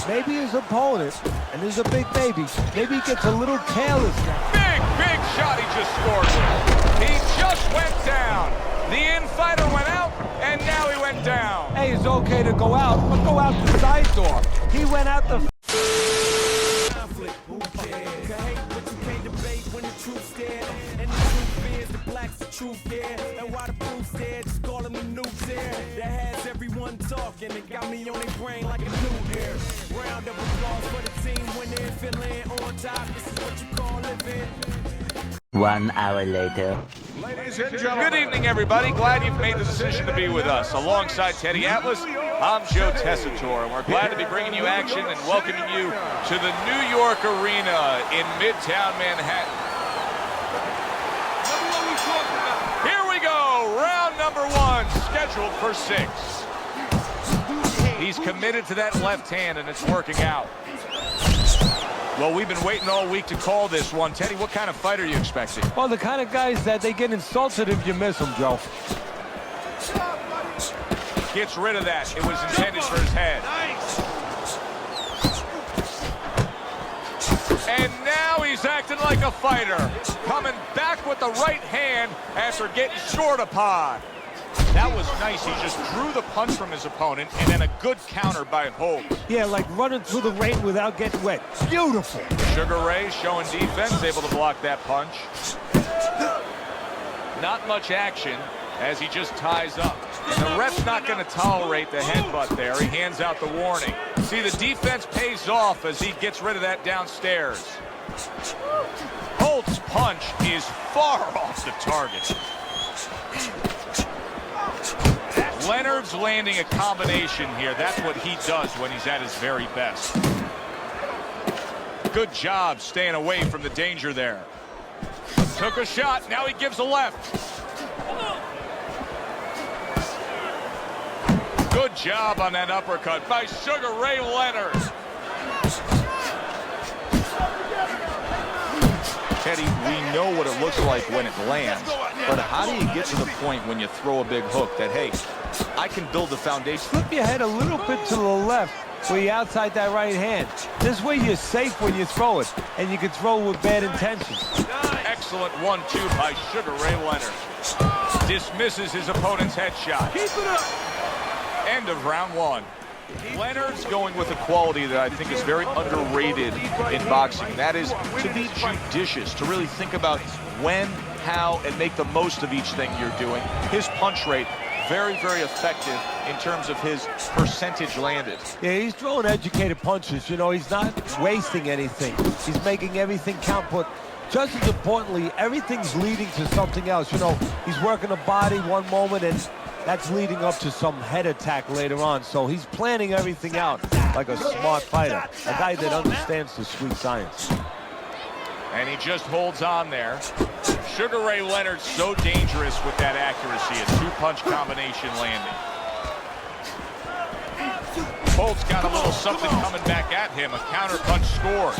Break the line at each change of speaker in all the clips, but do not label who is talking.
maybe his opponent, and there's a big maybe he gets a little careless now.
Big shot he just scored with. He just went down. The in-fighter went out, and now he went down.
Hey, it's okay to go out, but go out the side door. He went out the...
Truth, yeah, and why the proof's there, just call him the nukes there. That has everyone talking, it got me on their brain like a new air. Round of applause for the team when they're feeling on top. This is what you call living.
1 hour later.
Ladies and gentlemen. Good evening, everybody. Glad you've made the decision to be with us. Alongside Teddy Atlas, I'm Joe Tessitore, and we're glad to be bringing you action and welcoming you to the New York Arena in Midtown Manhattan. Round number 1, scheduled for 6. He's committed to that left hand, and it's working out. Well, we've been waiting all week to call this one. Teddy, what kind of fight are you expecting?
Well, the kind of guys that they get insulted if you miss them, Joe.
Gets rid of that. It was intended for his head. And now he's acting like a fighter. Coming back with the right hand after getting short upon. That was nice. He just drew the punch from his opponent, and then a good counter by Holt.
Yeah, like running through the rain without getting wet. Beautiful.
Sugar Ray showing defense, able to block that punch. Not much action as he just ties up. And the ref's not going to tolerate the headbutt there. He hands out the warning. See, the defense pays off as he gets rid of that downstairs. Holt's punch is far off the target. Leonard's landing a combination here. That's what he does when he's at his very best. Good job staying away from the danger there. Took a shot. Now he gives a left. Good job on that uppercut by Sugar Ray Leonard. Teddy, we know what it looks like when it lands, but how do you get to the point when you throw a big hook that, hey, I can build the foundation?
Flip your head a little bit to the left where you're outside that right hand. This way you're safe when you throw it, and you can throw with bad intentions.
Excellent 1-2 by Sugar Ray Leonard. Dismisses his opponent's headshot.
Keep it up.
End of round 1. Leonard's going with a quality that I think is very underrated in boxing. That is to be judicious, to really think about when, how, and make the most of each thing you're doing. His punch rate, very, very effective in terms of his percentage landed.
Yeah, he's throwing educated punches. You know, he's not wasting anything. He's making everything count, but just as importantly, everything's leading to something else. You know, he's working the body one moment, and that's leading up to some head attack later on. So he's planning everything out like a smart fighter, a guy that understands the sweet science.
And he just holds on there. Sugar Ray Leonard so dangerous with that accuracy, a 2-punch combination landing. Holt's got a little something coming back at him, a counter punch scored.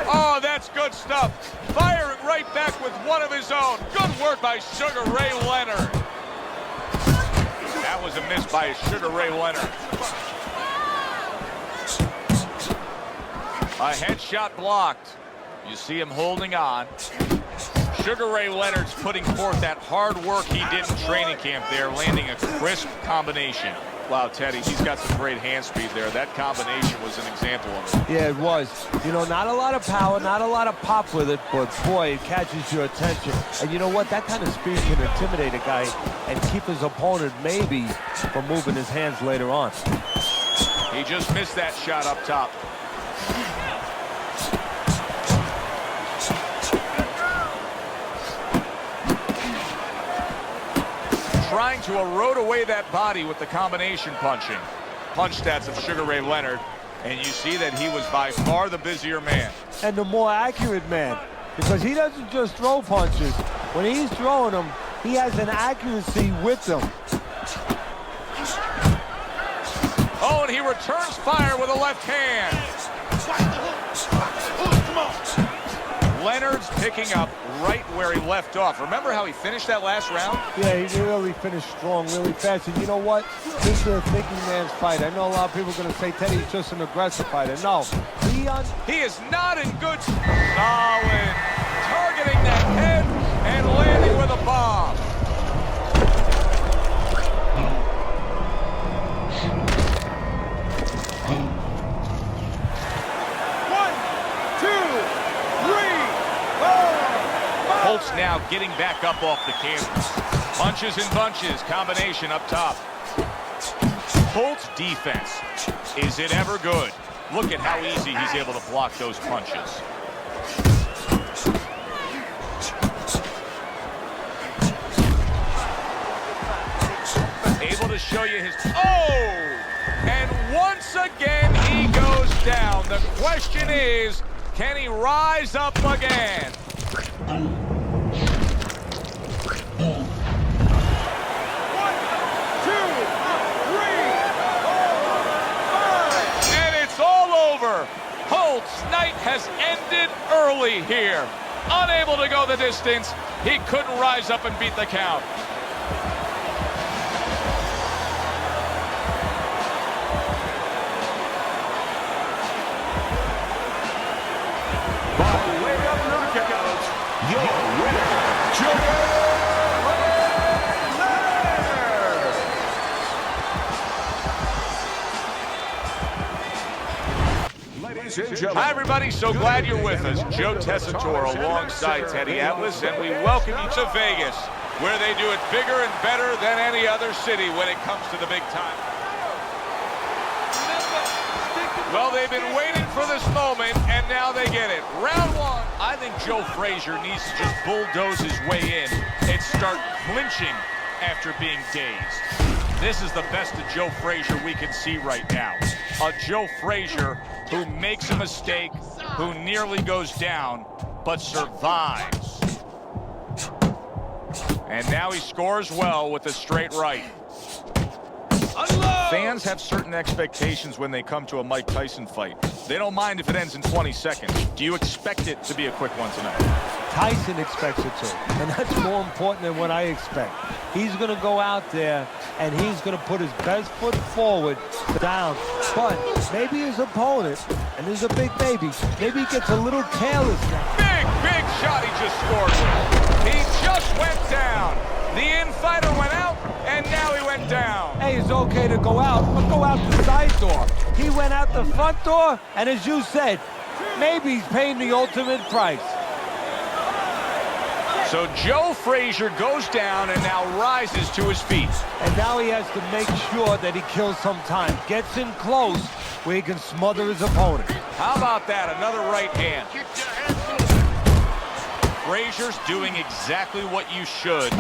Oh, that's good stuff. Firing right back with one of his own. Good work by Sugar Ray Leonard. That was a miss by Sugar Ray Leonard. A headshot blocked. You see him holding on. Sugar Ray Leonard's putting forth that hard work he did in training camp there, landing a crisp combination. Wow, Teddy, he's got some great hand speed there. That combination was an example of it.
Yeah, it was. You know, not a lot of power, not a lot of pop with it, but boy, it catches your attention. And you know what? That kind of speed can intimidate a guy and keep his opponent maybe from moving his hands later on.
He just missed that shot up top. Trying to erode away that body with the combination punching. Punch stats of Sugar Ray Leonard, and you see that he was by far the busier man.
And the more accurate man, because he doesn't just throw punches. When he's throwing them, he has an accuracy with them.
Oh, and he returns fire with a left hand. Leonard's picking up right where he left off. Remember how he finished that last round?
Yeah, he really finished strong, really fast. And you know what? This is a thinking man's fight. I know a lot of people are going to say Teddy's just an aggressive fighter. No,
he is not in good. Solid. Targeting that head and landing with a bomb. Holtz now getting back up off the canvas. Punches and bunches, combination up top. Holtz defense, is it ever good? Look at how easy he's able to block those punches. Able to show you his, and once again he goes down. The question is, can he rise up again? Holtz's night has ended early here. Unable to go the distance, he couldn't rise up and beat the count.
By way of knockout, your winner, Joe.
Hi, everybody. So glad you're with us. Joe Tessitore alongside Teddy Atlas, and we welcome you to Vegas, where they do it bigger and better than any other city when it comes to the big time. Well, they've been waiting for this moment, and now they get it. Round one. I think Joe Frazier needs to just bulldoze his way in and start clinching after being dazed. This is the best of Joe Frazier we can see right now. A Joe Frazier who makes a mistake, who nearly goes down, but survives. And now he scores well with a straight right. Fans have certain expectations when they come to a Mike Tyson fight. They don't mind if it ends in 20 seconds. Do you expect it to be a quick one tonight?
Tyson expects it to, and that's more important than what I expect. He's going to go out there, and he's going to put his best foot forward down. But maybe his opponent, and there's a big maybe he gets a little careless now.
Big shot he just scored with. He just went down. The in-fighter went out, and now he went down.
Hey, it's okay to go out, but go out the side door. He went out the front door, and as you said, maybe he's paying the ultimate price.
So Joe Frazier goes down and now rises to his feet.
And now he has to make sure that he kills some time. Gets in close where he can smother his opponent.
How about that? Another right hand. Frazier's doing exactly what you should.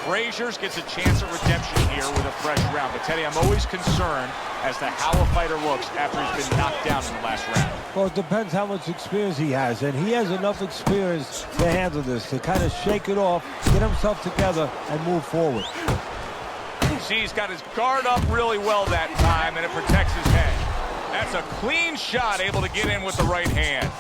Frazier's gets a chance at redemption here with a fresh round. But Teddy, I'm always concerned as to how a fighter looks after he's been knocked down in the last round.
Well, it depends how much experience he has, and he has enough experience to handle this, to kind of shake it off, get himself together, and move forward.
See, he's got his guard up really well that time, and it protects his head. That's a clean shot, able to get in with the right hand.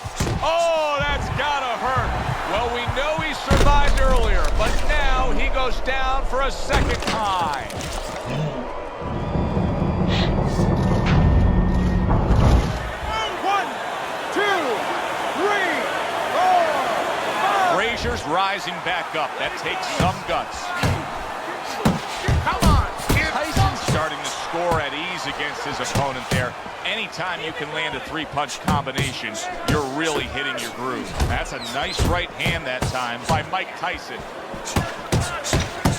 Oh, that's gotta hurt. Well, we know he survived earlier, but now he goes down for a second time. Frazier's rising back up. That takes some guts. Come on. Tyson's starting to score at ease against his opponent there. Anytime you can land a three-punch combination, you're really hitting your groove. That's a nice right hand that time by Mike Tyson.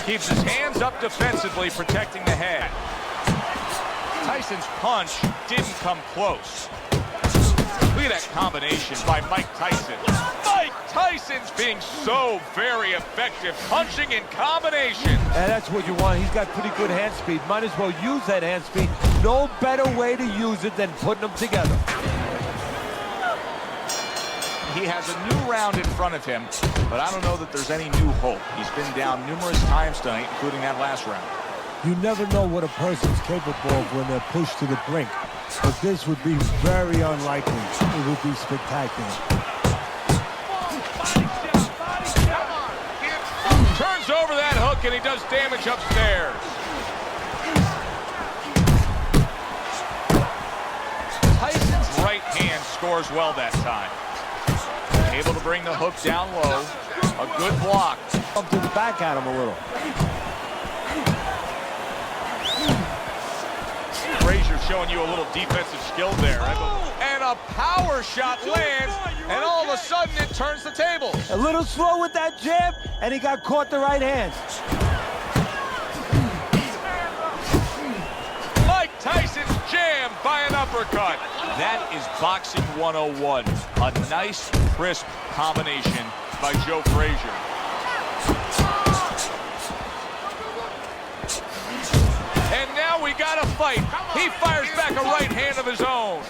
Keeps his hands up defensively, protecting the head. Tyson's punch didn't come close. Look at that combination by Mike Tyson. Mike Tyson's being so very effective, punching in combination.
And that's what you want. He's got pretty good hand speed. Might as well use that hand speed. No better way to use it than putting them together.
He has a new round in front of him, but I don't know that there's any new hope. He's been down numerous times tonight, including that last round.
You never know what a person's capable of when they're pushed to the brink. But this would be very unlikely. It would be spectacular.
Turns over that hook, and he does damage upstairs. Tyson's right hand scores well that time. Able to bring the hook down low. A good block.
Up to the back at him a little.
Frazier showing you a little defensive skill there. And a power shot lands, and all of a sudden it turns the table.
A little slow with that jab, and he got caught the right hand.
Mike Tyson's jammed by an uppercut. That is boxing 101. A nice, crisp combination by Joe Frazier. And now we got a fight. He fires back a right hand of his own.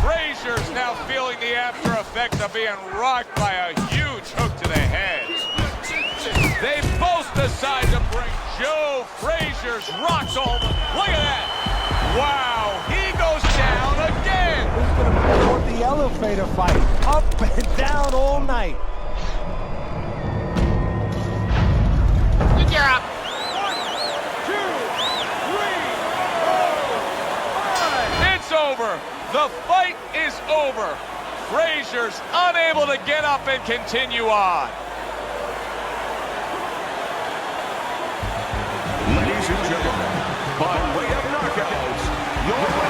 Frazier's now feeling the after effects of being rocked by a huge hook to the head. They both decide to bring Joe Frazier's rocks home. Look at that. Wow, he goes down again.
This is going to be more the elevator fight. Up and down all night.
You're up.
1, 2, 3, 4, 5.
It's over. The fight is over. Frazier's unable to get up and continue on.
Ladies and gentlemen, by way of knockout, your winner.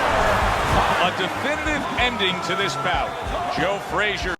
A definitive ending to this bout. Joe Frazier